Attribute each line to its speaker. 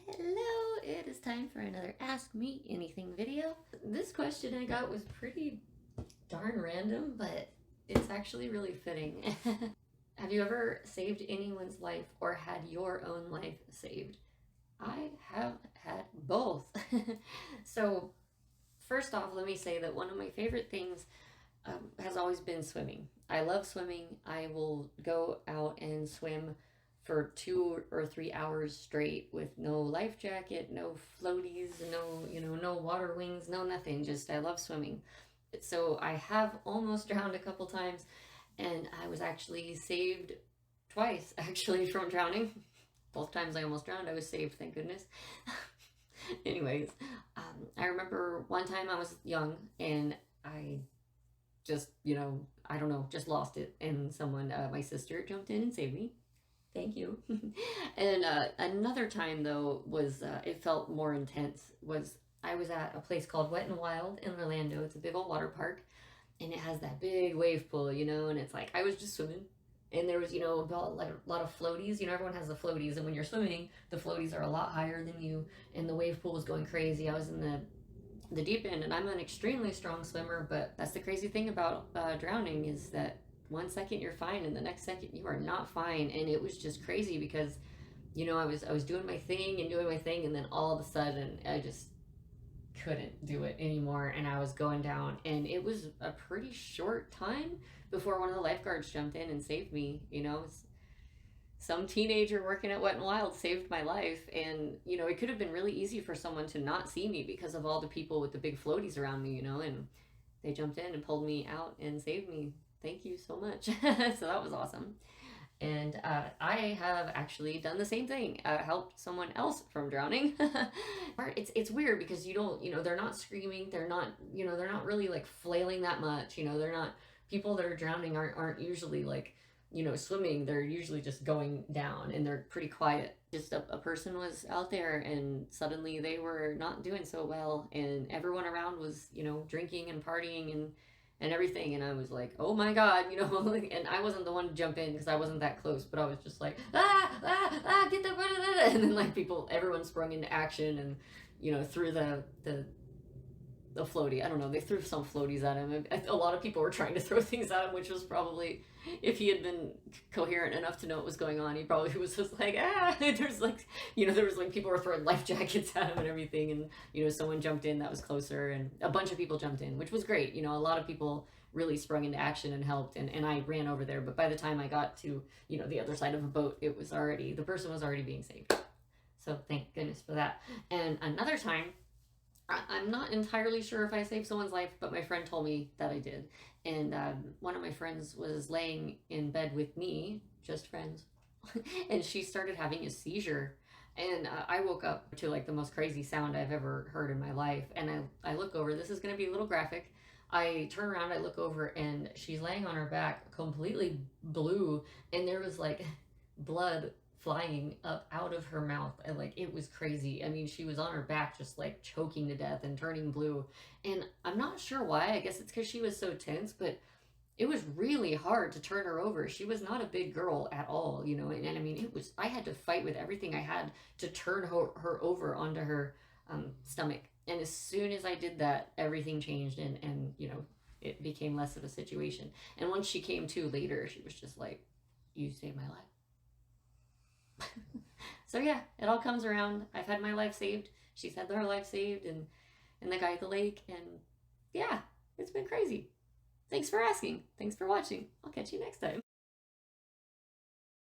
Speaker 1: Hello, it is time for another Ask Me Anything video. This question I got was pretty darn random, but it's actually really fitting. Have you ever saved anyone's life or had your own life saved? I have had both. So, first off, let me say that one of my favorite things has always been swimming. I love swimming. I will go out and swim for 2 or 3 hours straight with no life jacket, no floaties, no water wings, no nothing. Just I love swimming. So I have almost drowned a couple times, and I was actually saved twice actually from drowning. Both times I almost drowned, I was saved, thank goodness. Anyways, I remember one time I was young and I just, I don't know, just lost it. And someone, my sister, jumped in and saved me. Thank you. And another time, though, was it felt more intense. Was I was at a place called Wet and Wild in Orlando. It's a big old water park, and it has that big wave pool, and it's like I was just swimming. And there was, a lot of floaties. Everyone has the floaties, and when you're swimming, the floaties are a lot higher than you, and the wave pool was going crazy. I was in the deep end, and I'm an extremely strong swimmer, but that's the crazy thing about drowning is that 1 second you're fine and the next second you are not fine. And it was just crazy because I was doing my thing and then all of a sudden I just couldn't do it anymore and I was going down, and it was a pretty short time before one of the lifeguards jumped in and saved me. Some teenager working at Wet and Wild saved my life, and it could have been really easy for someone to not see me because of all the people with the big floaties around me, and they jumped in and pulled me out and saved me. Thank you so much. So that was awesome. And I have actually done the same thing, helped someone else from drowning. It's weird because they're not screaming, they're not really like flailing that much. They're not, people that are drowning aren't usually like, swimming. They're usually just going down and they're pretty quiet. Just a person was out there and suddenly they were not doing so well, and everyone around was, drinking and partying and everything, and I was like, oh my god, and I wasn't the one to jump in because I wasn't that close, but I was just like, get the and then like everyone sprung into action and threw the floaty. I don't know, they threw some floaties at him. A lot of people were trying to throw things at him, which was probably, if he had been coherent enough to know what was going on, he probably was just like, there's like, there was like people were throwing life jackets at him and everything, and someone jumped in that was closer, and a bunch of people jumped in, which was great. A lot of people really sprung into action and helped, and I ran over there, but by the time I got to the other side of a boat, the person was already being saved. So thank goodness for that. And another time, I'm not entirely sure if I saved someone's life, but my friend told me that I did. And one of my friends was laying in bed with me, just friends, and she started having a seizure. And I woke up to like the most crazy sound I've ever heard in my life. And I look over, this is going to be a little graphic. I turn around, I look over, and she's laying on her back, completely blue, and there was like blood flying up out of her mouth, and like it was crazy. I mean, she was on her back just like choking to death and turning blue, and I'm not sure why. I guess it's because she was so tense, but it was really hard to turn her over. She was not a big girl at all, and I mean, I had to fight with everything I had to turn her over onto her stomach. And as soon as I did that, everything changed, and it became less of a situation. And once she came to later, she was just like, you saved my life. So yeah, it all comes around. I've had my life saved. She's had her life saved, and the guy at the lake, and yeah, it's been crazy. Thanks for asking. Thanks for watching. I'll catch you next time.